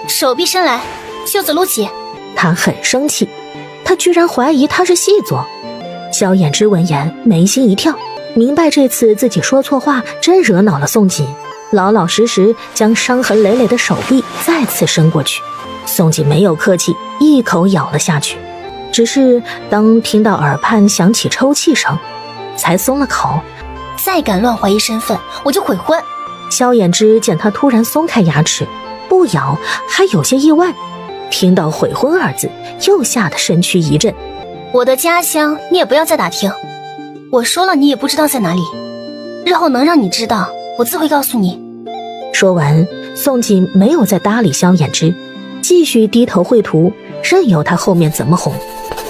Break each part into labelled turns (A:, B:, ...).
A: 手臂伸来，袖子撸起。
B: 他很生气，他居然怀疑他是细作。萧衍之闻言眉心一跳，明白这次自己说错话真惹恼了宋锦，老老实实将伤痕累累的手臂再次伸过去。宋锦没有客气，一口咬了下去，只是当听到耳畔响起抽泣声，才松了口。
A: 再敢乱怀疑身份，我就悔婚。
B: 萧衍之见他突然松开牙齿，不咬还有些意外，听到悔婚二字又吓得身躯一震。
A: 我的家乡你也不要再打听，我说了你也不知道在哪里，日后能让你知道，我自会告诉你。
B: 说完，宋锦没有再搭理萧衍之，继续低头绘图，任由他后面怎么哄。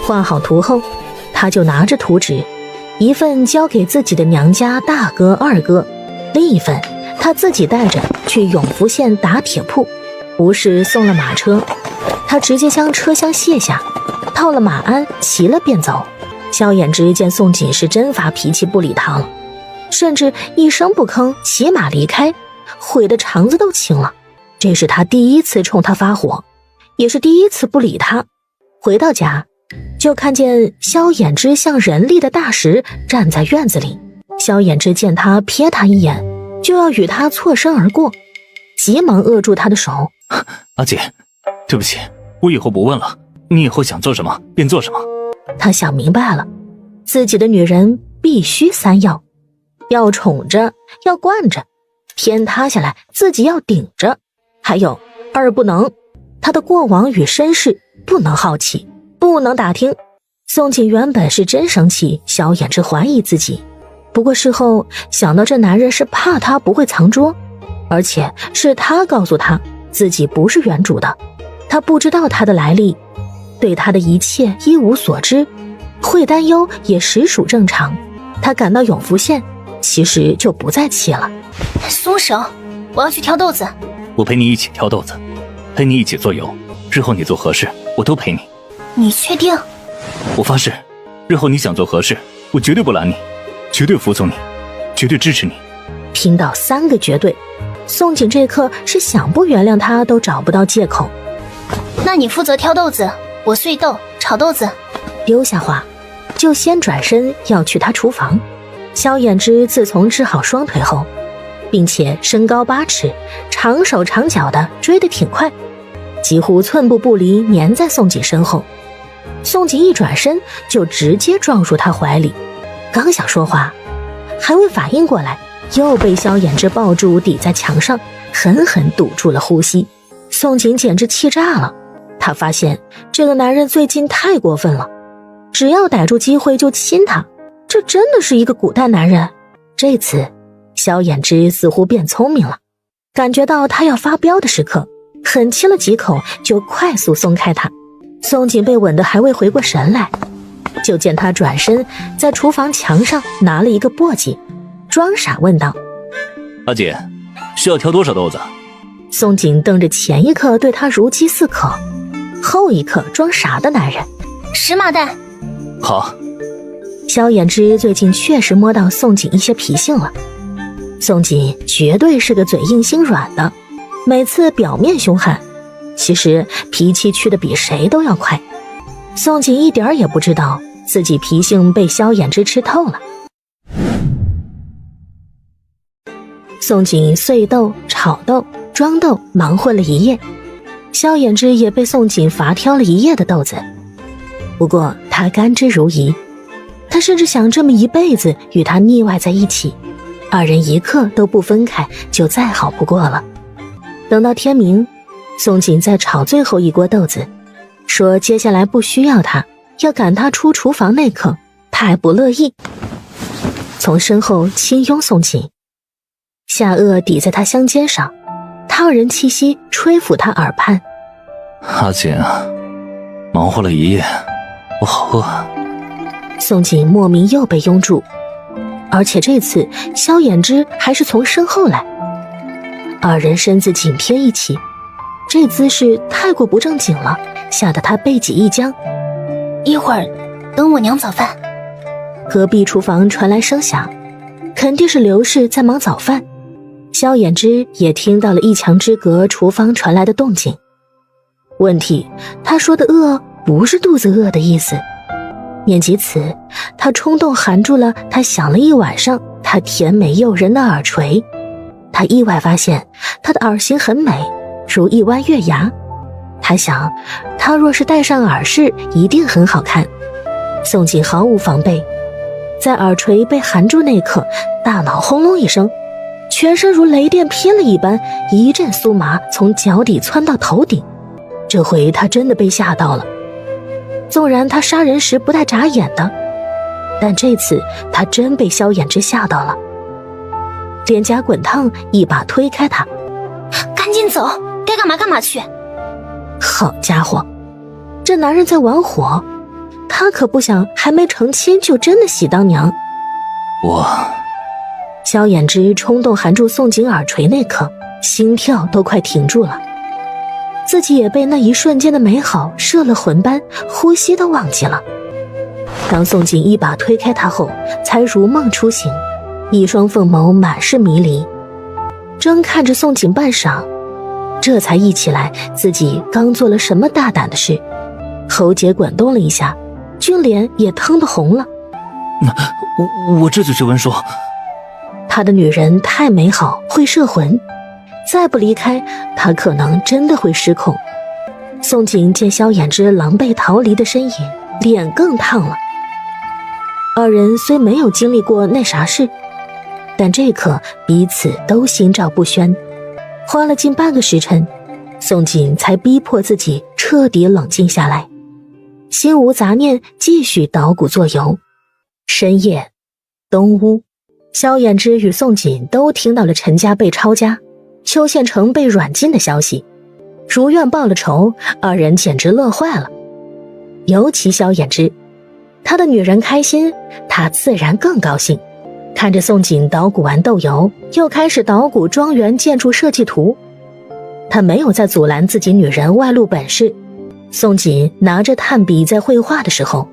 B: 画好图后，他就拿着图纸，一份交给自己的娘家大哥二哥，另一份他自己带着去永福县打铁铺。不是送了马车，他直接将车厢卸下，套了马鞍，骑了便走。萧衍之见宋锦是真发脾气，不理他了，甚至一声不吭骑马离开，悔得肠子都青了。这是他第一次冲他发火，也是第一次不理他。回到家，就看见萧衍之像人力的大石站在院子里。萧衍之见他瞥他一眼，就要与他错身而过，急忙扼住他的手。
C: 阿姐，对不起，我以后不问了，你以后想做什么便做什么。
B: 他想明白了，自己的女人必须三要，要宠着，要惯着，天塌下来自己要顶着，还有二不能，他的过往与身世不能好奇，不能打听。宋锦原本是真生气萧衍之怀疑自己，不过事后想到这男人是怕他不会藏拙，而且是他告诉他自己不是原主的，他不知道他的来历，对他的一切一无所知，会担忧也实属正常。他赶到永福县，其实就不再气了。
A: 松手，我要去挑豆子。
C: 我陪你一起挑豆子，陪你一起做油，日后你做何事我都陪你。
A: 你确定？
C: 我发誓，日后你想做何事我绝对不拦你，绝对服从你，绝对支持你。
B: 听到3个绝对，宋锦这刻是想不原谅他都找不到借口。
A: 那你负责挑豆子，我碎豆炒豆子。
B: 丢下话，就先转身要去他厨房。萧衍之自从治好双腿后，并且身高8尺，长手长脚的追得挺快，几乎寸步不离，粘在宋锦身后。宋锦一转身就直接撞入他怀里，刚想说话，还未反应过来，又被萧衍之抱住抵在墙上，狠狠堵住了呼吸。宋锦简直气炸了，他发现这个男人最近太过分了，只要逮住机会就亲他，这真的是一个古代男人。这次萧衍之似乎变聪明了，感觉到他要发飙的时刻，狠亲了几口就快速松开他。宋锦被吻得还未回过神来，就见他转身在厨房墙上拿了一个簸箕，装傻问道：
C: 阿姐，需要挑多少豆子？
B: 宋锦瞪着前一刻对他如饥似渴，后一刻装傻的男人。
A: 10麻袋。
C: 好。
B: 萧衍之最近确实摸到宋锦一些脾性了，宋锦绝对是个嘴硬心软的，每次表面凶悍，其实脾气去得比谁都要快。宋锦一点也不知道自己脾性被萧衍之吃透了。宋锦碎豆、炒豆、装豆忙混了一夜，萧衍之也被宋锦罚挑了一夜的豆子，不过他甘之如饴，他甚至想这么一辈子与他腻歪在一起，二人一刻都不分开，就再好不过了。等到天明，宋锦再炒最后一锅豆子，说接下来不需要他，要赶他出厨房那刻，他还不乐意，从身后轻拥宋锦，下颚抵在他香肩上，烫人气息吹拂他耳畔。
C: 阿姐，忙活了一夜，我好饿。
B: 宋锦莫名又被拥住，而且这次萧衍之还是从身后来，二人身子紧贴一起，这姿势太过不正经了，吓得他背脊一僵。
A: 一会儿等我娘早饭。
B: 隔壁厨房传来声响，肯定是刘氏在忙早饭。萧衍之也听到了一墙之隔厨房传来的动静，问题，他说的饿不是肚子饿的意思。念及此，他冲动含住了他想了一晚上他甜美诱人的耳垂。他意外发现他的耳形很美，如一弯月牙。他想，他若是戴上耳饰一定很好看。宋锦毫无防备，在耳垂被含住那刻，大脑轰隆一声，全身如雷电劈了一般，一阵酥麻从脚底窜到头顶。这回他真的被吓到了。纵然他杀人时不带眨眼的，但这次他真被萧衍之吓到了。脸颊滚烫，一把推开他，
A: 赶紧走，该干嘛干嘛去。
B: 好家伙，这男人在玩火，他可不想还没成亲就真的喜当娘。萧衍之冲动含住宋锦耳垂那刻，心跳都快停住了，自己也被那一瞬间的美好摄了魂般，呼吸都忘记了。当宋锦一把推开他后，才如梦初醒，一双凤眸满是迷离，睁看着宋锦半晌，这才忆起来自己刚做了什么大胆的事，喉结滚动了一下，俊脸也腾得红了。
C: 我这就是温说，
B: 他的女人太美好，会摄魂，再不离开，他可能真的会失控。宋锦见萧衍之狼狈逃离的身影，脸更烫了。二人虽没有经历过那啥事，但这刻彼此都心照不宣。花了近半个时辰，宋锦才逼迫自己彻底冷静下来，心无杂念，继续捣鼓作游。深夜，东屋，萧衍之与宋锦都听到了陈家被抄家，邱县城被软禁的消息，如愿报了仇，二人简直乐坏了。尤其萧衍之，他的女人开心，他自然更高兴。看着宋锦捣鼓完豆油，又开始捣鼓庄园建筑设计图。他没有再阻拦自己女人外露本事。宋锦拿着炭笔在绘画的时候，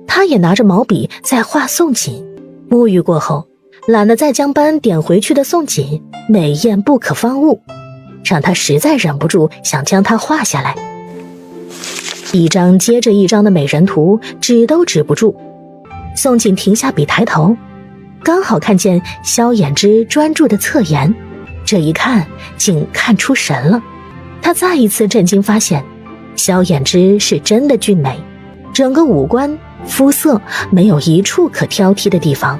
B: 他也拿着毛笔在画宋锦。沐浴过后，懒得再将斑点回去的宋锦，美艳不可方物，让他实在忍不住想将它画下来。一张接着一张的美人图，止都止不住。宋锦停下笔，抬头，刚好看见萧衍之专注的侧颜，这一看竟看出神了。他再一次震惊发现，萧衍之是真的俊美，整个五官肤色没有一处可挑剔的地方，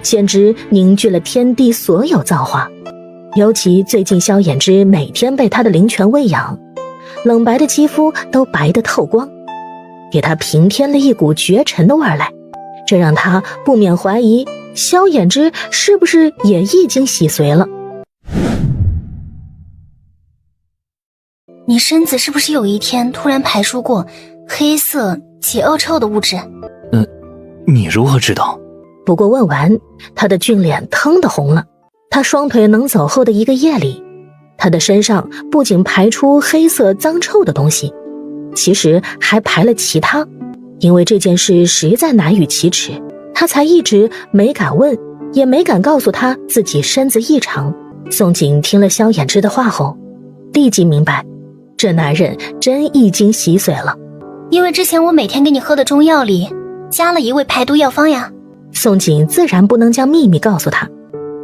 B: 简直凝聚了天地所有造化。尤其最近萧衍之每天被他的灵泉喂养，冷白的肌肤都白得透光，给他平添了一股绝尘的味儿来，这让他不免怀疑萧衍之是不是也一经洗髓了。
A: 你身子是不是有一天突然排出过黑色且恶臭的物质？
C: 你如何知道？
B: 不过问完，他的俊脸腾地红了。他双腿能走后的一个夜里，他的身上不仅排出黑色脏臭的东西，其实还排了其他。因为这件事实在难以启齿，他才一直没敢问，也没敢告诉他自己身子异常。宋锦听了萧衍之的话后，立即明白，这男人真一经洗髓了。
A: 因为之前我每天给你喝的中药里加了一味排毒药方呀。
B: 宋锦自然不能将秘密告诉他，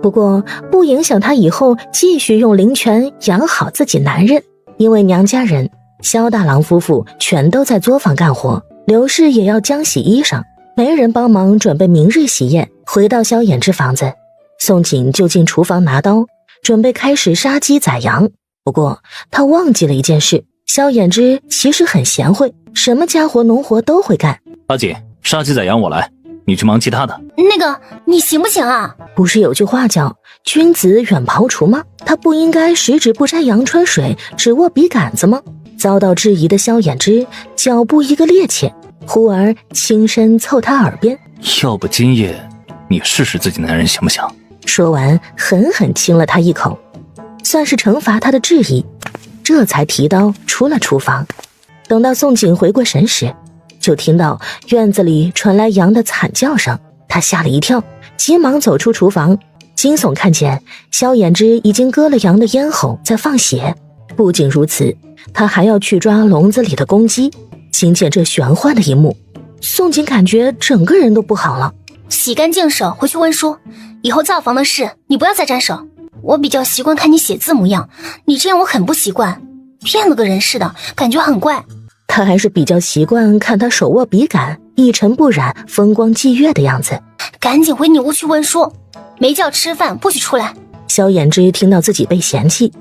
B: 不过不影响他以后继续用灵泉养好自己男人。因为娘家人萧大郎夫妇全都在作坊干活，刘氏也要浆洗衣裳，没人帮忙准备明日喜宴。回到萧衍之房子，宋锦就进厨房拿刀，准备开始杀鸡宰羊。不过他忘记了一件事，萧衍之其实很贤惠，什么家活农活都会干。
C: 阿锦，杀鸡宰羊我来，你去忙其他的。
A: 那个，你行不行啊？
B: 不是有句话叫君子远庖厨吗？他不应该十指不沾阳春水，只握笔杆子吗？遭到质疑的萧衍之脚步一个趔趄，忽而轻身凑他耳边，
C: 要不今夜你试试自己男人行不行？
B: 说完狠狠亲了他一口，算是惩罚他的质疑，这才提刀出了厨房。等到宋锦回过神时，就听到院子里传来羊的惨叫声，他吓了一跳，急忙走出厨房，惊悚看见萧衍之已经割了羊的咽喉在放血，不仅如此，他还要去抓笼子里的公鸡。听见这玄幻的一幕，宋锦感觉整个人都不好了。
A: 洗干净手，回去温书。以后造房的事你不要再沾手。我比较习惯看你写字模样，你这样我很不习惯，骗了个人似的，感觉很怪。
B: 他还是比较习惯看他手握笔杆，一尘不染，风光霁月的样子。
A: 赶紧回你屋去温书，没叫吃饭，不许出来。
B: 萧衍之听到自己被嫌弃，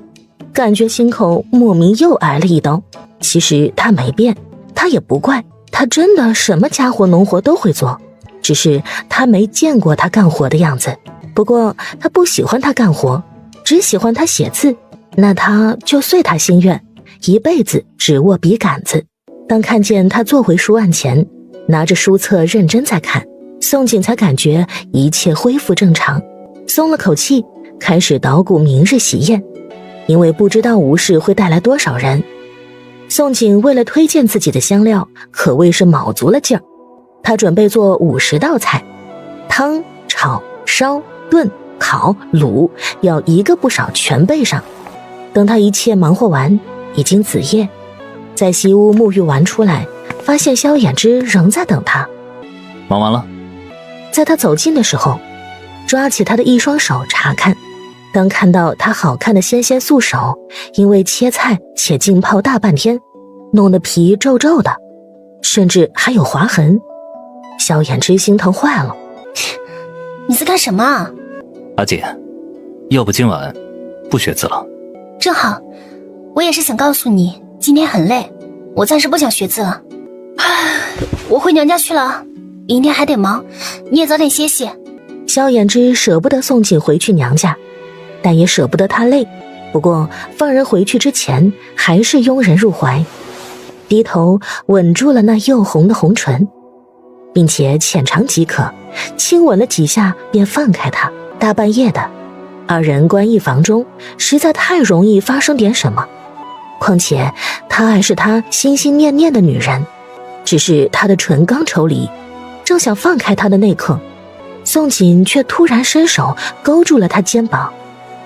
B: 感觉心口莫名又挨了一刀。其实他没变，他也不怪，他真的什么家活农活都会做，只是他没见过他干活的样子。不过他不喜欢他干活，只喜欢他写字，那他就遂他心愿，一辈子只握笔杆子。当看见他坐回书案前，拿着书册认真在看，宋锦才感觉一切恢复正常，松了口气，开始捣鼓明日喜宴。因为不知道吴氏会带来多少人，宋锦为了推荐自己的香料可谓是卯足了劲儿。他准备做50道菜，汤、炒、烧、炖、烤、卤，要一个不少全备上。等他一切忙活完，已经子夜。在西屋沐浴完出来，发现萧衍之仍在等他。
C: 忙完了。
B: 在他走近的时候，抓起他的一双手查看。当看到他好看的纤纤素手，因为切菜且浸泡大半天，弄得皮皱皱的，甚至还有划痕，萧衍之心疼坏了。
A: 你在干什么啊？
C: 阿锦，要不今晚不学字了？
A: 正好，我也是想告诉你，今天很累，我暂时不想学字了。我回娘家去了，明天还得忙，你也早点歇歇。
B: 萧衍之舍不得宋锦回去娘家，但也舍不得他累。不过放人回去之前，还是拥人入怀，低头吻住了那又红的红唇，并且浅尝即可，亲吻了几下便放开他。大半夜的，二人关一房中，实在太容易发生点什么。况且她还是他心心念念的女人，只是他的唇刚抽离，正想放开他的那刻，宋锦却突然伸手勾住了他肩膀，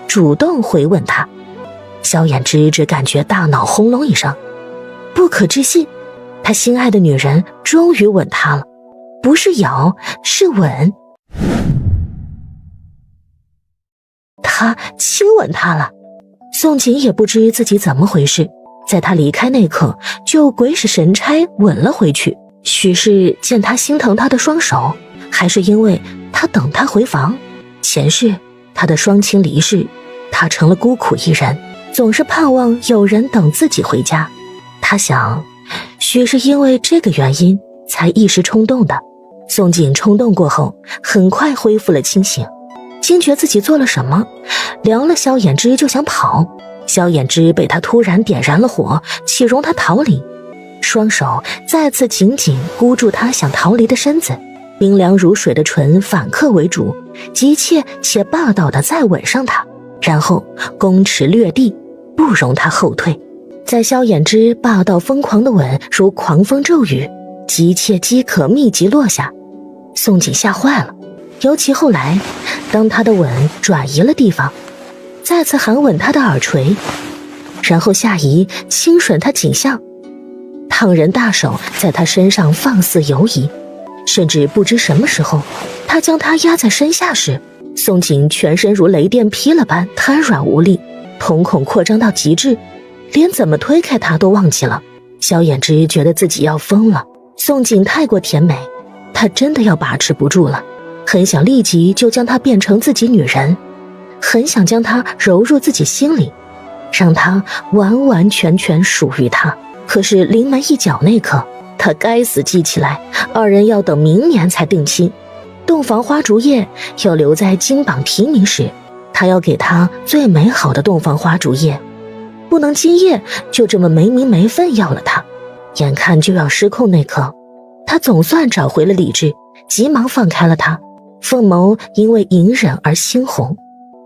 B: 主动回吻他。萧衍之只感觉大脑轰隆一声，不可置信，他心爱的女人终于吻他了，不是咬，是吻。他亲吻他了。宋锦也不知自己怎么回事，在他离开那刻就鬼使神差吻了回去。许是见他心疼他的双手，还是因为他等他回房。前世他的双亲离世，他成了孤苦一人，总是盼望有人等自己回家。他想，许是因为这个原因才一时冲动的。宋锦冲动过后，很快恢复了清醒，惊觉自己做了什么，凉了萧衍之就想跑。萧衍之被他突然点燃了火，岂容他逃离？双手再次紧紧箍住他想逃离的身子，冰凉如水的唇反客为主，急切且霸道地再吻上他，然后弓尺掠地，不容他后退。在萧衍之霸道疯狂的吻如狂风骤雨，急切饥渴密集落下，宋锦吓坏了。尤其后来，当他的吻转移了地方，再次含吻他的耳垂，然后下移轻吮他颈项，烫人大手在他身上放肆游移，甚至不知什么时候，他将他压在身下时，宋锦全身如雷电劈了般瘫软无力，瞳孔扩张到极致，连怎么推开他都忘记了。萧衍之觉得自己要疯了，宋锦太过甜美，他真的要把持不住了，很想立即就将她变成自己女人，很想将她揉入自己心里，让她完完全全属于他。可是临门一脚那刻，他该死记起来，二人要等明年才定亲，洞房花烛夜要留在金榜题名时，他要给她最美好的洞房花烛夜，不能今夜就这么没名没分要了她。眼看就要失控那刻，他总算找回了理智，急忙放开了他，凤眸因为隐忍而猩红。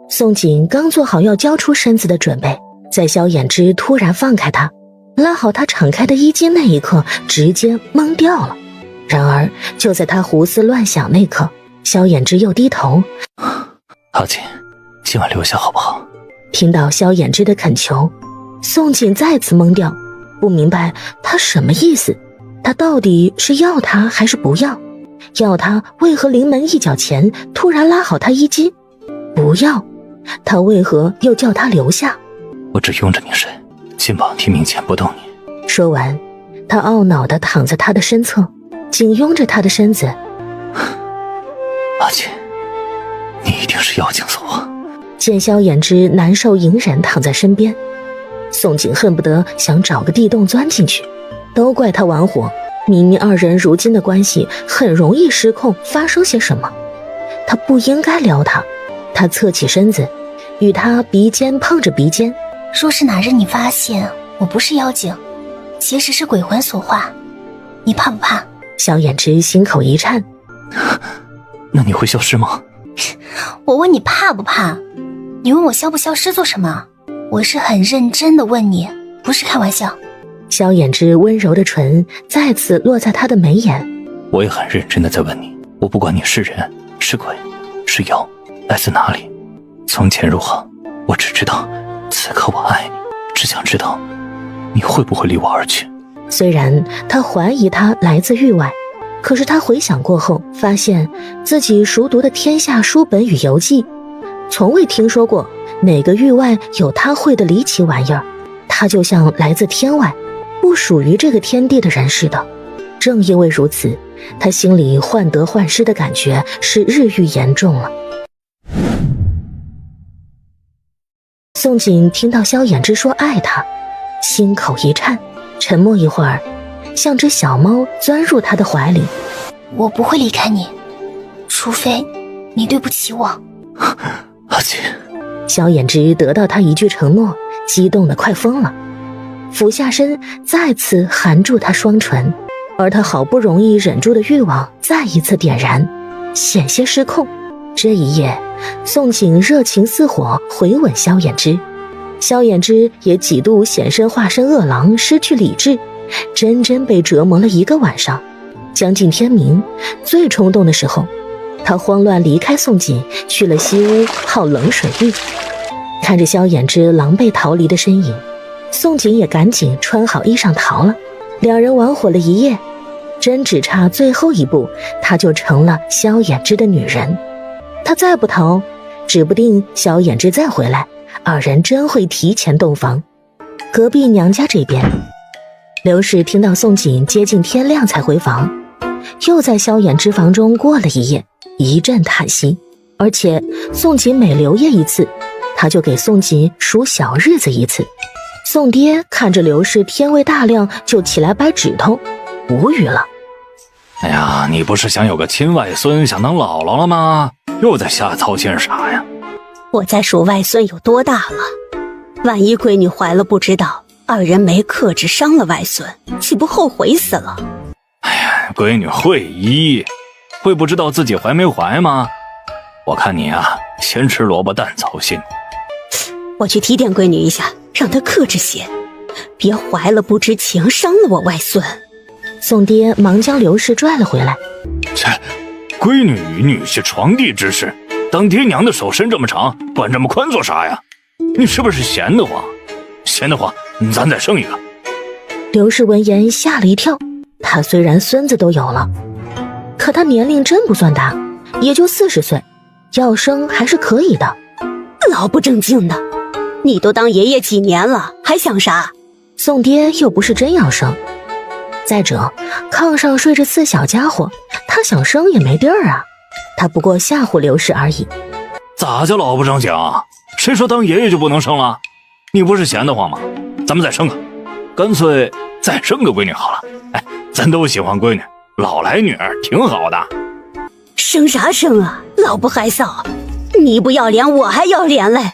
B: 宋锦刚做好要交出身子的准备，在萧衍之突然放开他，拉好他敞开的衣襟那一刻，直接懵掉了。然而就在他胡思乱想那刻，萧衍之又低头。
C: 阿锦，今晚留下好不好？
B: 听到萧衍之的恳求，宋锦再次懵掉，不明白他什么意思，他到底是要他还是不要？要他为何临门一脚前突然拉好他衣襟？不要，他为何又叫他留下？
C: 我只拥着你睡，肩膀听命前不动你。
B: 说完，他懊恼地躺在他的身侧，紧拥着他的身子。
C: 阿锦，你一定是妖精所惑。
B: 见萧衍之难受隐忍躺在身边，宋锦恨不得想找个地洞钻进去，都怪他玩火，明明二人如今的关系很容易失控，发生些什么。他不应该撩他，他侧起身子，与他鼻尖碰着鼻尖。
A: 若是哪日你发现我不是妖精，其实是鬼魂所化，你怕不怕？
B: 萧衍之心口一颤。
C: 那你会消失吗？
A: 我问你怕不怕，你问我消不消失做什么？我是很认真的问你，不是开玩笑。
B: 萧衍之温柔的唇再次落在他的眉眼。
C: 我也很认真的在问你，我不管你是人是鬼是妖，来自哪里，从前如何，我只知道此刻我爱你，只想知道你会不会离我而去。
B: 虽然他怀疑他来自域外，可是他回想过后，发现自己熟读的天下书本与游记，从未听说过哪个域外有他会的离奇玩意儿。他就像来自天外，不属于这个天地的人似的。正因为如此，他心里患得患失的感觉是日益严重了。宋锦听到萧衍之说爱他，心口一颤，沉默一会儿，像只小猫钻入他的怀里。
A: 我不会离开你，除非你对不起我。
C: 阿锦，
B: 萧衍之得到他一句承诺，激动得快疯了，俯下身再次含住他双唇，而他好不容易忍住的欲望再一次点燃，险些失控。这一夜，宋锦热情似火，回吻萧衍之。萧衍之也几度显身化身恶狼，失去理智，真真被折磨了一个晚上。将近天明，最冲动的时候，他慌乱离开宋锦，去了西屋泡冷水浴。看着萧衍之狼狈逃离的身影，宋锦也赶紧穿好衣裳逃了。两人玩火了一夜，真只差最后一步，他就成了萧衍之的女人。他再不逃，指不定萧衍之再回来，二人真会提前洞房。隔壁娘家这边，刘氏听到宋锦接近天亮才回房，又在萧衍之房中过了一夜，一阵叹息。而且宋锦每留夜一次，他就给宋锦数小日子一次。宋爹看着刘氏天未大亮就起来掰指头，无语了。
C: 哎呀，你不是想有个亲外孙，想当姥姥了吗？又在瞎操心啥呀？
D: 我在数外孙有多大了，万一闺女怀了不知道，二人没克制伤了外孙，岂不后悔死了？
C: 哎呀，闺女会医，会不知道自己怀没怀吗？我看你啊，先吃萝卜淡操心。
D: 我去提点闺女一下，让她克制些，别怀了不知情，伤了我外孙。
B: 宋爹忙将刘氏拽了回来。
C: 切，闺女与女婿床地之事，当爹娘的手伸这么长，管这么宽做啥呀？你是不是闲得慌？闲得慌，咱再生一个。
B: 刘氏闻言吓了一跳，他虽然孙子都有了，可他年龄真不算大，也就40岁，要生还是可以的。
D: 老不正经的，你都当爷爷几年了，还想啥？
B: 宋爹又不是真要生。再者，炕上睡着4小家伙，他想生也没地儿啊。他不过吓唬刘氏而已。
C: 咋叫老不正经？谁说当爷爷就不能生了？你不是闲得慌吗？咱们再生个，干脆再生个闺女好了。哎，咱都喜欢闺女，老来女儿挺好的。
D: 生啥生啊，老不害臊，你不要脸我还要脸嘞。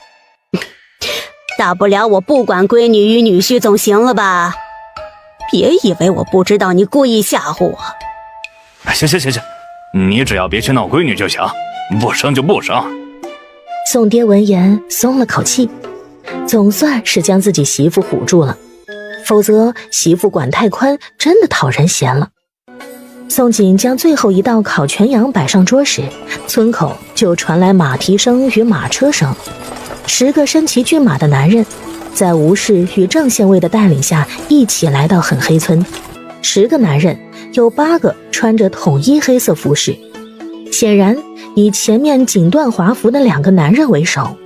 D: 大不了我不管闺女与女婿总行了吧？别以为我不知道你故意吓唬我。
C: 行，你只要别去闹闺女就行，不生就不生。
B: 宋爹闻言松了口气，总算是将自己媳妇唬住了，否则媳妇管太宽真的讨人嫌了。宋锦将最后一道烤全羊摆上桌时，村口就传来马蹄声与马车声。10个身骑骏马的男人在吴氏与郑县尉的带领下，一起来到狠黑村。10个男人，有8个穿着统一黑色服饰，显然以前面锦缎华服的2个男人为首。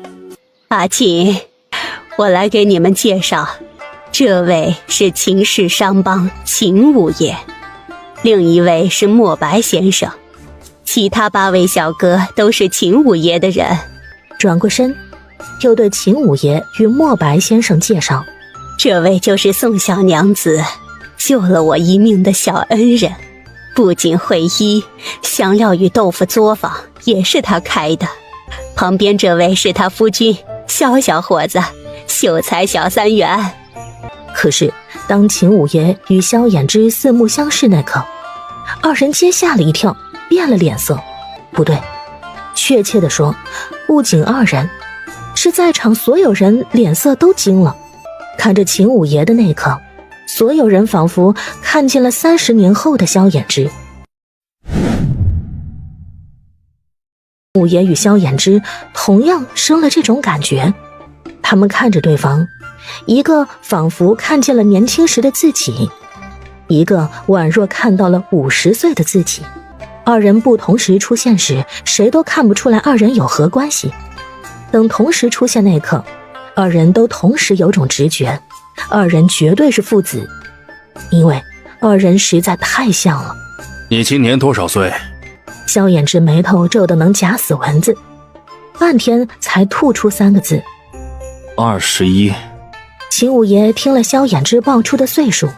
D: 阿锦，我来给你们介绍，这位是秦氏商帮秦五爷，另一位是墨白先生，其他8位小哥都是秦五爷的人。
B: 转过身，又对秦五爷与墨白先生介绍，
D: 这位就是宋小娘子，救了我一命的小恩人，不仅会医，香料与豆腐作坊也是他开的。旁边这位是他夫君，萧小伙子，秀才小3元。
B: 可是当秦五爷与萧衍之四目相视那刻，2人皆吓了一跳，变了脸色。不对，确切地说，不仅2人，是在场所有人脸色都惊了。看着秦五爷的那刻，所有人仿佛看见了30年后的萧衍之。五爷与萧衍之同样生了这种感觉，他们看着对方，一个仿佛看见了年轻时的自己，一个宛若看到了50岁的自己。2人不同时出现时，谁都看不出来2人有何关系。等同时出现那刻，2人都同时有种直觉，2人绝对是父子，因为2人实在太像了。
E: 你今年多少岁？
B: 萧衍之眉头皱得能夹死蚊子，半天才吐出3个字
C: ：21。
B: 秦五爷听了萧衍之报出的岁数，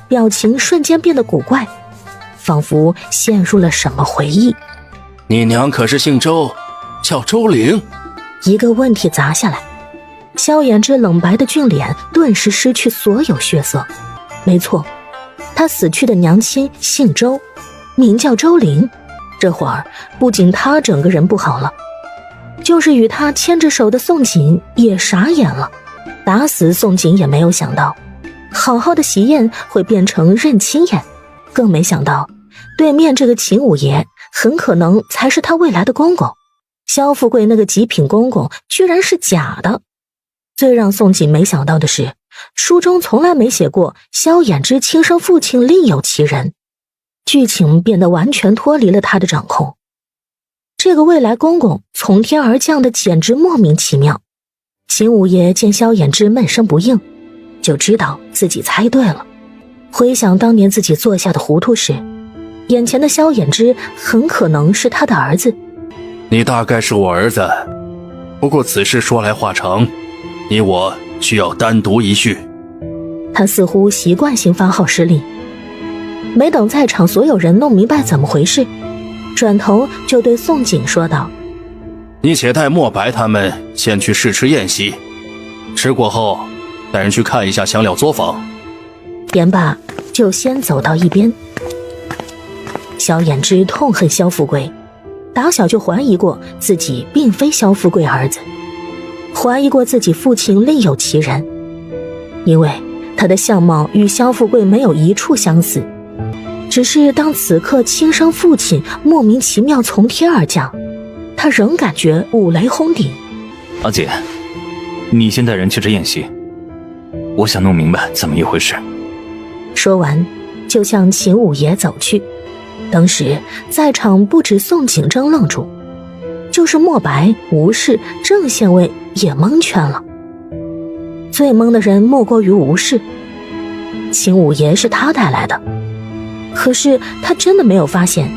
B: 表情瞬间变得古怪，仿佛陷入了什么回忆。
E: 你娘可是姓周，叫周玲？
B: 一个问题砸下来，萧衍之冷白的俊脸顿时失去所有血色。没错，他死去的娘亲姓周，名叫周玲。这会儿不仅他整个人不好了，就是与他牵着手的宋锦也傻眼了。打死宋锦也没有想到，好好的喜宴会变成认亲宴，更没想到对面这个秦五爷很可能才是他未来的公公。萧富贵那个极品公公居然是假的。最让宋锦没想到的是，书中从来没写过萧衍之亲生父亲另有其人，剧情变得完全脱离了他的掌控。这个未来公公从天而降的简直莫名其妙。秦五爷见萧衍之闷声不应，就知道自己猜对了。回想当年自己做下的糊涂事，眼前的萧衍之很可能是他的儿子。
E: 你大概是我儿子，不过此事说来话长，你我需要单独一叙。
B: 他似乎习惯性发号施令，没等在场所有人弄明白怎么回事，转头就对宋锦说道：
E: 你且带墨白他们先去试吃宴席，吃过后带人去看一下香料作坊。
B: 言罢就先走到一边。萧衍之痛恨萧富贵，打小就怀疑过自己并非萧富贵儿子，怀疑过自己父亲另有其人，因为他的相貌与萧富贵没有一处相似。只是当此刻亲生父亲莫名其妙从天而降，他仍感觉五雷轰顶。
C: 阿姐，你先带人去吃宴席，我想弄明白怎么一回事。
B: 说完就向秦五爷走去。当时在场不止宋景争愣住，就是墨白、吴氏、郑县尉也蒙圈了。最懵的人莫过于吴氏，秦五爷是他带来的，可是他真的没有发现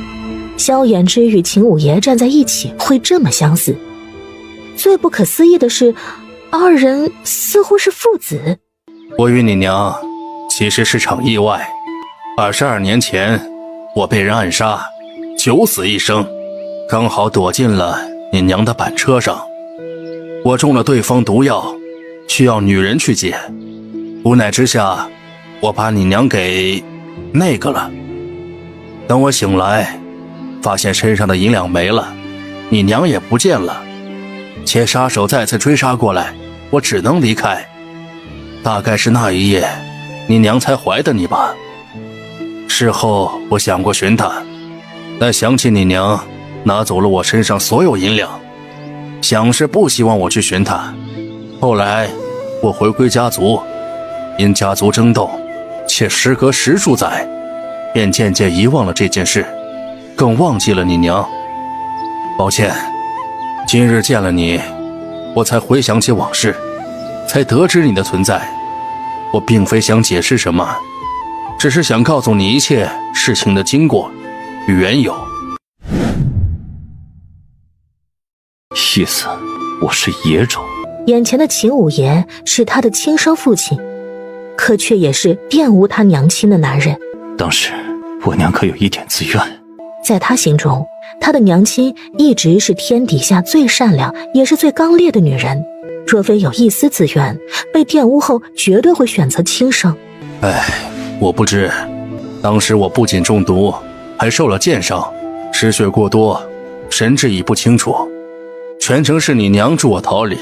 B: 萧衍之与秦五爷站在一起会这么相似。最不可思议的是，二人似乎是父子。
E: 我与你娘其实是场意外，22年前我被人暗杀，九死一生，刚好躲进了你娘的板车上。我中了对方毒药，需要女人去解，无奈之下我把你娘给那个了。等我醒来，发现身上的银两没了，你娘也不见了，且杀手再次追杀过来，我只能离开。大概是那一夜你娘才怀的你吧。事后我想过寻她，但想起你娘拿走了我身上所有银两，想是不希望我去寻她。后来我回归家族，因家族争斗，且时隔10数载，便渐渐遗忘了这件事，更忘记了你娘。抱歉，今日见了你，我才回想起往事，才得知你的存在。我并非想解释什么，只是想告诉你一切事情的经过与缘由。
C: 意思我是野种？
B: 眼前的秦五爷是他的亲生父亲，可却也是玷污他娘亲的男人。
C: 当时我娘可有一点自怨？
B: 在他心中，他的娘亲一直是天底下最善良也是最刚烈的女人，若非有一丝自怨，被玷污后绝对会选择轻生。
E: 我不知，当时我不仅中毒，还受了箭伤，失血过多，神志已不清楚。全程是你娘助我逃离，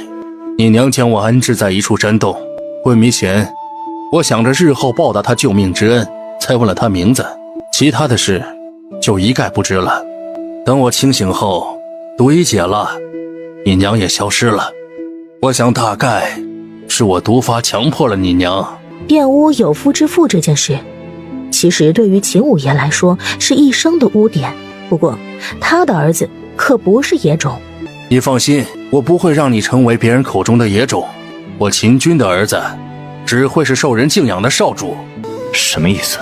E: 你娘将我安置在一处山洞，昏迷前，我想着日后报答她救命之恩，才问了她名字，其他的事就一概不知了。等我清醒后，毒已解了，你娘也消失了。我想大概是我毒发强迫了你娘。
B: 玷污有夫之妇这件事，其实对于秦五爷来说是一生的污点，不过他的儿子可不是野种。
E: 你放心，我不会让你成为别人口中的野种，我秦军的儿子只会是受人敬仰的少主。
C: 什么意思？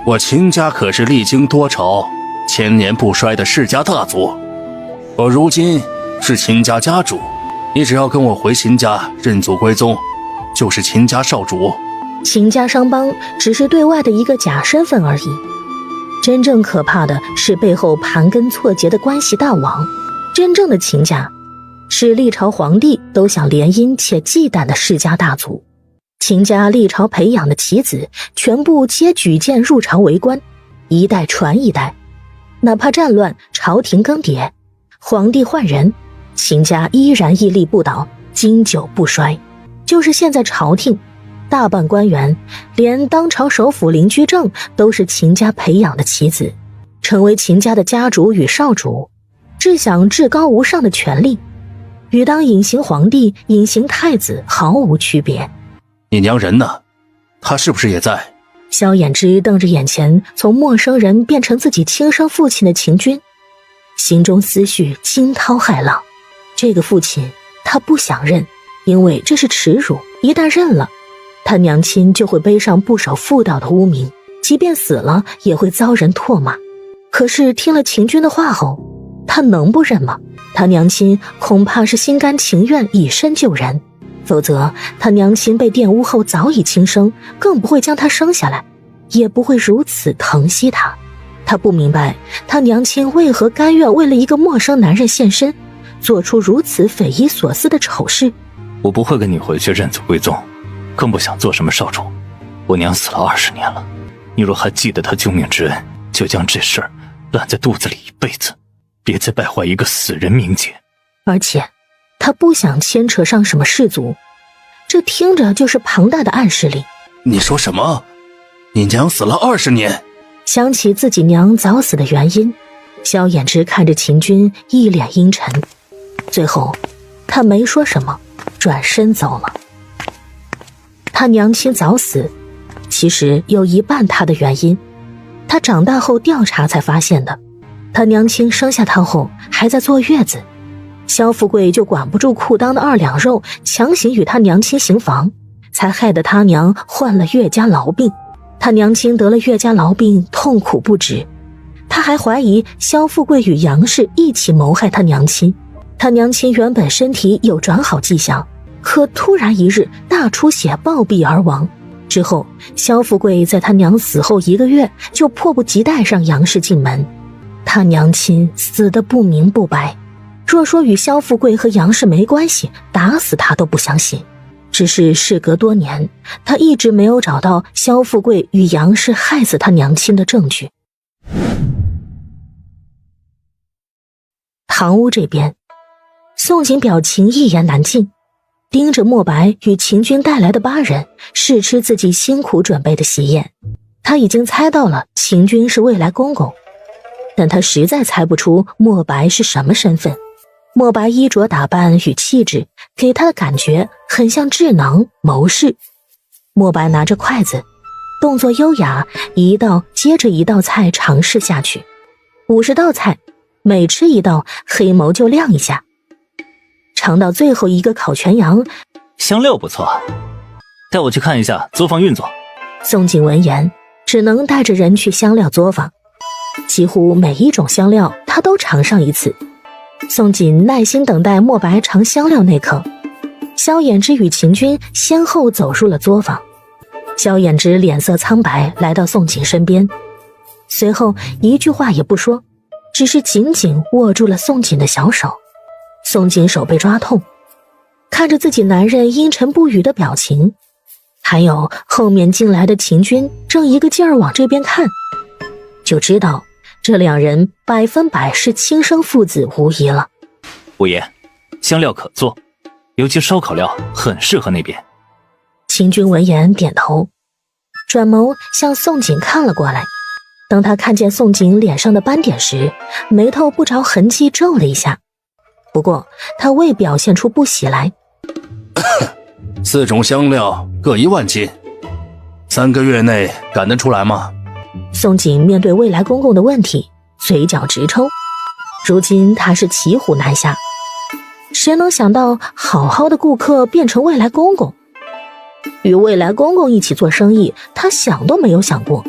E: 我秦家可是历经多朝千年不衰的世家大族，我如今是秦家家主，你只要跟我回秦家认祖归宗，就是秦家少主。
B: 秦家商帮只是对外的一个假身份而已，真正可怕的是背后盘根错节的关系大网。真正的秦家是历朝皇帝都想联姻且忌惮的世家大族。秦家历朝培养的棋子全部皆举荐入朝为官，一代传一代，哪怕战乱，朝廷更迭，皇帝换人，秦家依然屹立不倒，经久不衰。就是现在朝廷大半官员，连当朝首辅林居正都是秦家培养的棋子，成为秦家的家主与少主，只享至高无上的权力，与当隐形皇帝、隐形太子毫无区别。
E: 你娘人呢？她是不是也在？
B: 萧衍之瞪着眼前从陌生人变成自己亲生父亲的秦军，心中思绪惊涛骇浪。这个父亲他不想认，因为这是耻辱，一旦认了，他娘亲就会背上不守妇道的污名，即便死了也会遭人唾骂。可是听了秦军的话后，他能不认吗？他娘亲恐怕是心甘情愿以身救人，否则他娘亲被玷污后早已轻生，更不会将他生下来，也不会如此疼惜他。他不明白他娘亲为何甘愿为了一个陌生男人献身，做出如此匪夷所思的丑事。
C: 我不会跟你回去认祖归宗，更不想做什么少主。我娘死了20年了，你若还记得她救命之恩，就将这事儿烂在肚子里一辈子，别再败坏一个死人名节。
B: 而且他不想牵扯上什么氏族，这听着就是庞大的暗示力。
E: 你说什么？你娘死了20年？
B: 想起自己娘早死的原因，萧衍之看着秦军一脸阴沉，最后他没说什么，转身走了。他娘亲早死，其实有一半他的原因，他长大后调查才发现的。他娘亲生下他后还在坐月子，萧富贵就管不住裤裆的2两肉，强行与他娘亲行房，才害得他娘患了月家痨病。他娘亲得了月家痨病，痛苦不止。他还怀疑萧富贵与杨氏一起谋害他娘亲。他娘亲原本身体有转好迹象，可突然一日大出血暴毙而亡。之后萧富贵在他娘死后1个月就迫不及待让杨氏进门。他娘亲死得不明不白，若说与萧富贵和杨氏没关系，打死他都不相信。只是事隔多年，他一直没有找到萧富贵与杨氏害死他娘亲的证据。堂屋这边，宋景表情一言难尽，盯着莫白与秦军带来的8人，试吃自己辛苦准备的喜宴。他已经猜到了秦军是未来公公，但他实在猜不出莫白是什么身份。莫白衣着打扮与气质给他的感觉很像智囊谋士。莫白拿着筷子，动作优雅，一道接着一道菜尝试下去，50道菜，每吃一道，黑眸就亮一下。尝到最后一个烤全羊，
C: 香料不错，带我去看一下作坊运作。
B: 宋锦闻言，只能带着人去香料作坊，几乎每一种香料他都尝上一次。宋锦耐心等待莫白尝香料那刻，萧衍之与秦军先后走入了作坊。萧衍之脸色苍白，来到宋锦身边，随后一句话也不说，只是紧紧握住了宋锦的小手。宋锦手被抓痛，看着自己男人阴沉不语的表情，还有后面进来的秦军正一个劲儿往这边看，就知道这两人100%是亲生父子无疑了。
C: 五爷，香料可做，尤其烧烤料很适合那边。
B: 秦军闻言点头，转眸向宋锦看了过来。当他看见宋锦脸上的斑点时，眉头不着痕迹皱了一下，不过他未表现出不喜来。
E: 4种香料各1万斤，3个月内赶得出来吗？
B: 宋锦面对未来公公的问题，嘴角直抽。如今他是骑虎难下，谁能想到好好的顾客变成未来公公？与未来公公一起做生意，他想都没有想过。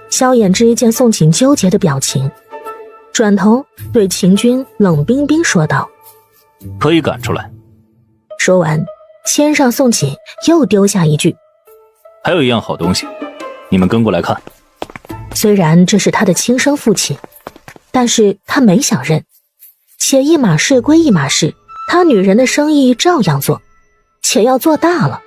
B: 萧衍之见宋锦纠结的表情，转头对秦军冷冰冰说道：
C: 可以赶出来。
B: 说完，牵上宋锦，又丢下一句：
C: 还有一样好东西，你们跟过来看。
B: 虽然这是他的亲生父亲，但是他没想认，且一码事归一码事，他女人的生意照样做，且要做大了，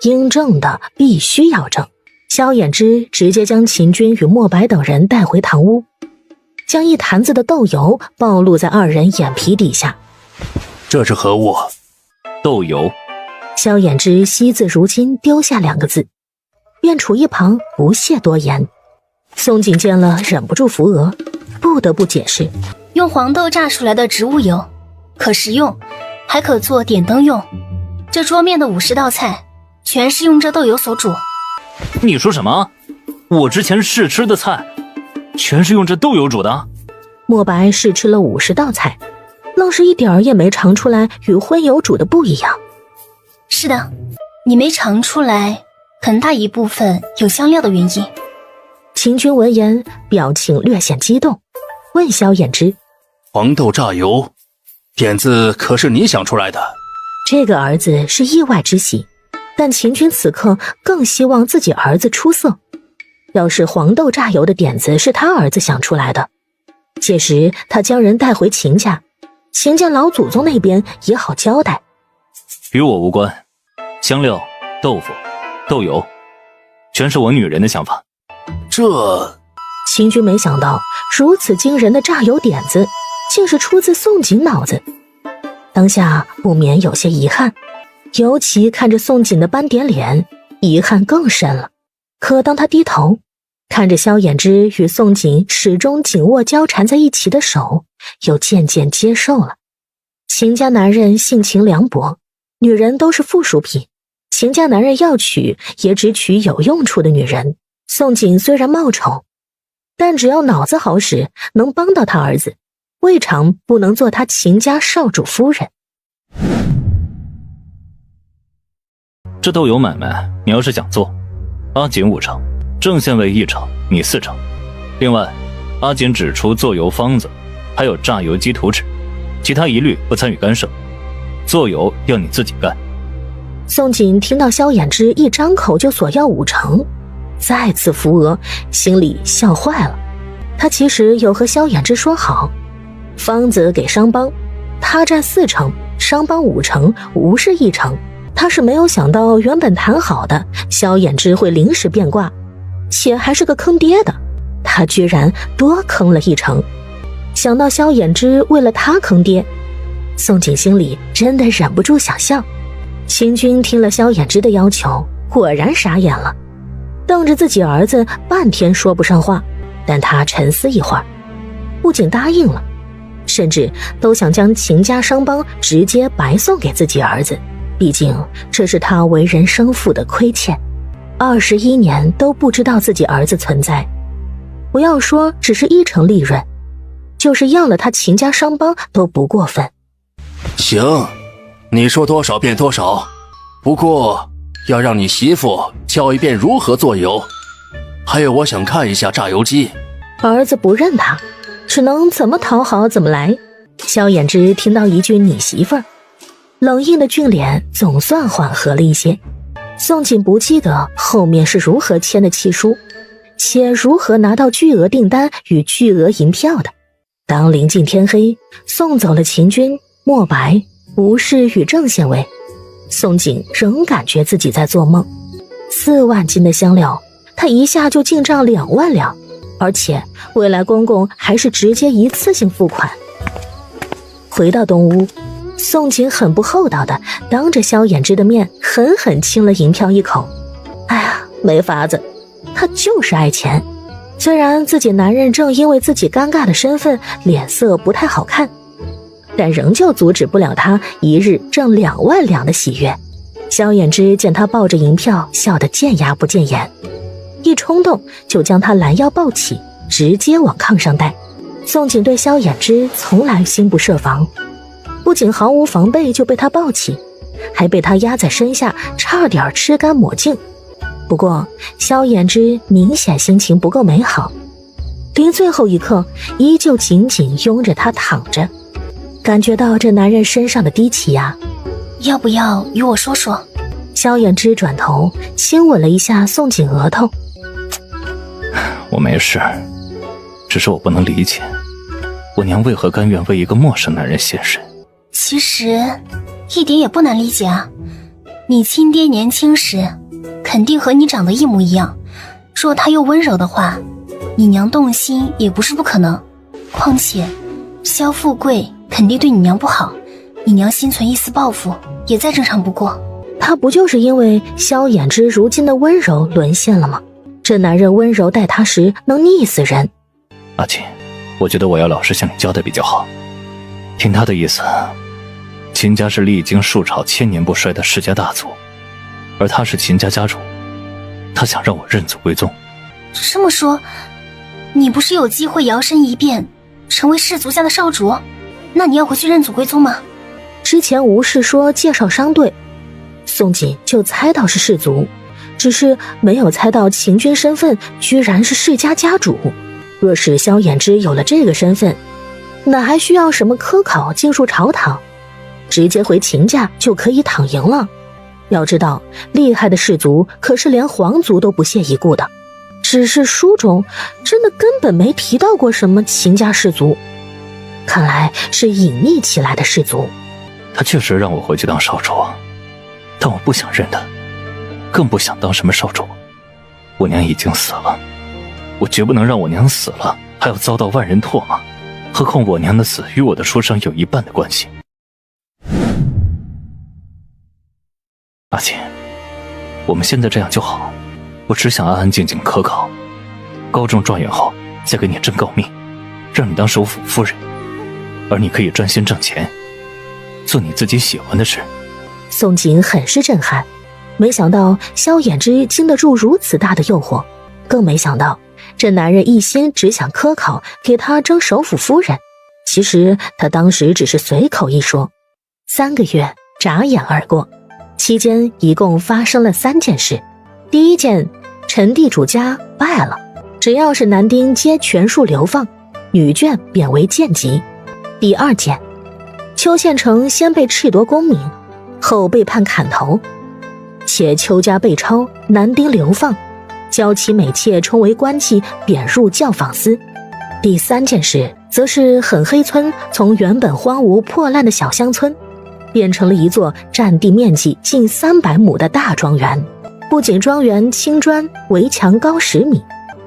B: 应挣的必须要挣。萧衍之直接将秦军与莫白等人带回堂屋，将一坛子的豆油暴露在二人眼皮底下。
E: 这是何物？
C: 豆油。
B: 萧衍之惜字如金，丢下2个字，便处一旁不屑多言。宋锦见了忍不住扶额，不得不解释：
A: 用黄豆榨出来的植物油，可食用，还可做点灯用。这桌面的50道菜，全是用这豆油所煮。
C: 你说什么？我之前试吃的菜，全是用这豆油煮的？
B: 莫白试吃了50道菜，愣是一点儿也没尝出来与荤油煮的不一样。
A: 是的，你没尝出来，很大一部分有香料的原因。
B: 秦军闻言，表情略显激动，问萧衍之：
E: 黄豆榨油，点子可是你想出来的？
B: 这个儿子是意外之喜，但秦军此刻更希望自己儿子出色。要是黄豆榨油的点子是他儿子想出来的，届时他将人带回秦家，秦家老祖宗那边也好交代。
C: 与我无关，香料、豆腐、豆油，全是我女人的想法。
E: 这……
B: 秦军没想到如此惊人的榨油点子，竟是出自宋锦脑子，当下不免有些遗憾，尤其看着宋锦的斑点脸，遗憾更深了。可当他低头看着萧衍之与宋锦始终紧握交缠在一起的手，又渐渐接受了。秦家男人性情凉薄，女人都是附属品，秦家男人要娶也只娶有用处的女人。宋锦虽然貌丑，但只要脑子好使，能帮到他儿子，未尝不能做他秦家少主夫人。
C: 这豆油买卖，你要是想做，阿锦5成，郑县尉1成，你4成。另外，阿锦只出做油方子，还有榨油机图纸，其他一律不参与干涉。做油要你自己干。
B: 宋锦听到萧衍之一张口就索要5成，再次扶额，心里笑坏了。他其实有和萧衍之说好，方子给商帮，他占4成，商帮5成，吴氏1成。他是没有想到原本谈好的萧衍之会临时变卦，且还是个坑爹的，他居然多坑了1成。想到萧衍之为了他坑爹，宋锦心里真的忍不住想笑。秦军听了萧衍之的要求，果然傻眼了，瞪着自己儿子半天说不上话，但他沉思一会儿，不仅答应了，甚至都想将秦家商帮直接白送给自己儿子。毕竟这是他为人生父的亏欠，21年都不知道自己儿子存在。不要说只是1成利润，就是要了他秦家商帮都不过分。
E: 行，你说多少便多少，不过要让你媳妇教一遍如何做油，还有我想看一下榨油机。
B: 儿子不认他，只能怎么讨好怎么来。萧衍之听到一句你媳妇儿，冷硬的俊脸总算缓和了一些。宋锦不记得后面是如何签的契书，且如何拿到巨额订单与巨额银票的。当临近天黑，送走了秦军、莫白、吴氏与郑县尉，宋锦仍感觉自己在做梦。4万斤的香料，他一下就进账2万两，而且未来公公还是直接一次性付款。回到东屋，宋锦很不厚道的当着萧衍之的面狠狠亲了银票一口。哎呀，没法子，他就是爱钱。虽然自己男人正因为自己尴尬的身份脸色不太好看，但仍旧阻止不了他一日挣2万两的喜悦。萧衍之见他抱着银票，笑得见牙不见眼，一冲动就将他拦腰抱起，直接往炕上带。宋锦对萧衍之从来心不设防，不仅毫无防备就被他抱起，还被他压在身下，差点吃干抹净。不过萧衍之明显心情不够美好，临最后一刻依旧紧紧拥着他躺着。感觉到这男人身上的低气压，
A: 要不要与我说说？
B: 萧衍之转头亲吻了一下宋锦额头。
C: 我没事，只是我不能理解，我娘为何甘愿为一个陌生男人献身。
A: 其实一点也不难理解啊，你亲爹年轻时肯定和你长得一模一样，若他又温柔的话，你娘动心也不是不可能。况且萧富贵肯定对你娘不好，你娘心存一丝报复也再正常不过。
B: 他不就是因为萧衍之如今的温柔沦陷了吗？这男人温柔待他时能溺死人。
C: 阿锦，我觉得我要老实向你交代比较好。听他的意思，秦家是历经数朝千年不衰的世家大族，而他是秦家家主，他想让我认祖归宗。
A: 这么说，你不是有机会摇身一变成为氏族家的少主？那你要回去认祖归宗吗？
B: 之前吴氏说介绍商队，宋锦就猜到是氏族，只是没有猜到秦军身份居然是世家家主。若是萧衍之有了这个身份，哪还需要什么科考进入朝堂，直接回秦家就可以躺赢了。要知道，厉害的氏族可是连皇族都不屑一顾的，只是书中真的根本没提到过什么秦家氏族，看来是隐匿起来的氏族。
C: 他确实让我回去当少主，但我不想认他，更不想当什么少主。我娘已经死了，我绝不能让我娘死了还要遭到万人唾骂，何况我娘的死与我的出生有一半的关系。阿锦，我们现在这样就好，我只想安安静静科考，高中状元后再给你征诰命，让你当首辅夫人，而你可以专心挣钱，做你自己喜欢的事。
B: 宋锦很是震撼，没想到萧衍之经得住如此大的诱惑，更没想到这男人一心只想科考，给他征首辅夫人。其实他当时只是随口一说。3个月眨眼而过，期间一共发生了3件事。第一件，陈地主家败了，只要是男丁皆全数流放，女眷贬为贱籍。第二件，邱县城先被褫夺功名，后被判砍头，且邱家被抄，男丁流放，娇妻美妾充为官妓，贬入教坊司。第3件事，则是狠黑村从原本荒芜破烂的小乡村，变成了一座占地面积近300亩的大庄园。不仅庄园青砖，围墙高10米，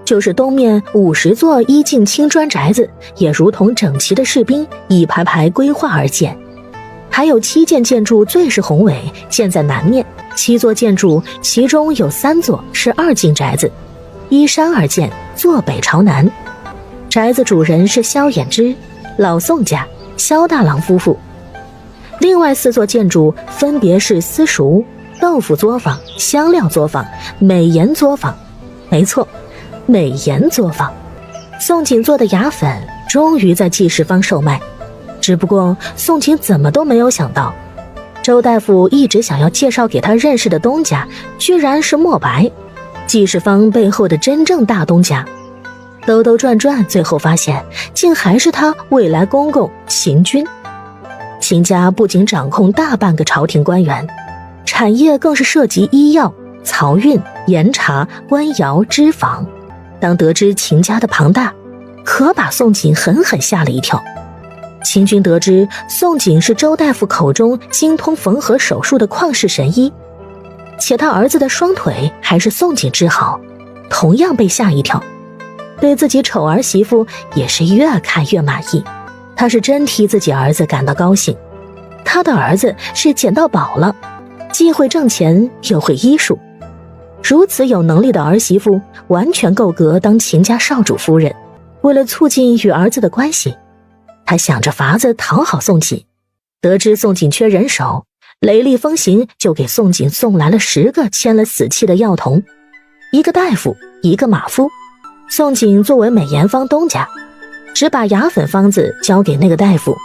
B: 就是东面50座依境青砖宅子，也如同整齐的士兵一排排规划而建。还有7件建筑最是宏伟，建在南面，7座建筑其中有3座是2进宅子，依山而建，坐北朝南。宅子主人是萧衍之，老宋家萧大郎夫妇。另外4座建筑分别是私塾、豆腐作坊、香料作坊、美颜作坊。没错，美颜作坊。宋锦做的牙粉终于在季世芳售卖，只不过宋锦怎么都没有想到，周大夫一直想要介绍给他认识的东家，居然是墨白，季世芳背后的真正大东家。兜兜转转，最后发现竟还是他未来公公秦军。秦家不仅掌控大半个朝廷官员，产业更是涉及医药、漕运、盐茶、官窑、织坊。当得知秦家的庞大，可把宋锦狠狠吓了一跳。秦军得知宋锦是周大夫口中精通缝合手术的旷世神医，且他儿子的双腿还是宋锦治好，同样被吓一跳，对自己丑儿媳妇也是越看越满意。他是真替自己儿子感到高兴，他的儿子是捡到宝了，既会挣钱又会医术，如此有能力的儿媳妇完全够格当秦家少主夫人。为了促进与儿子的关系，他想着法子讨好宋锦。得知宋锦缺人手，雷厉风行就给宋锦送来了10个签了死契的药童，1个大夫，1个马夫。宋锦作为美颜坊东家，只把牙粉方子交给那个大夫，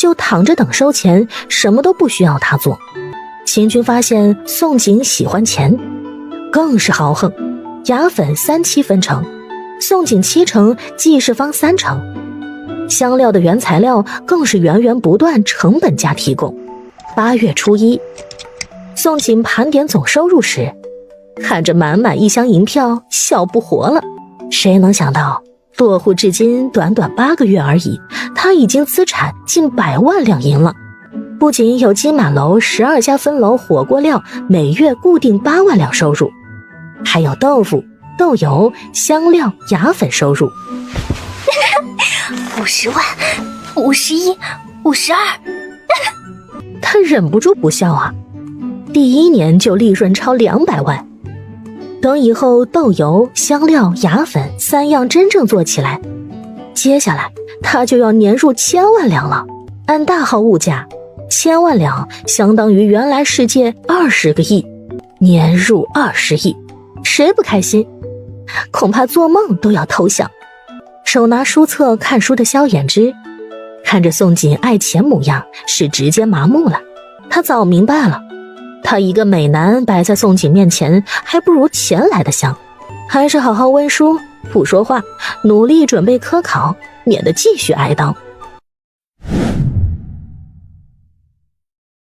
B: 就躺着等收钱，什么都不需要他做。秦军发现宋锦喜欢钱，更是豪横，牙粉3/7分成，宋锦7成，季世芳3成。香料的原材料更是源源不断成本价提供。8月初1，宋锦盘点总收入时，看着满满1箱银票，笑不活了。谁能想到，落户至今短短8个月而已，他已经资产近100万两银了。不仅有金满楼12家分楼火锅料每月固定8万两收入，还有豆腐、豆油、香料、牙粉收入。
A: 50万、51、52，
B: 他忍不住不笑啊！第1年就利润超200万。等以后豆油、香料、牙粉3样真正做起来，接下来他就要年入1000万两了。按大号物价，1000万两相当于原来世界20个亿，年入20亿，谁不开心？恐怕做梦都要偷笑。手拿书册看书的萧衍之，看着宋锦爱钱模样，是直接麻木了。他早明白了，他一个美男摆在宋锦面前，还不如钱来的香。还是好好温书，不说话，努力准备科考，免得继续挨当。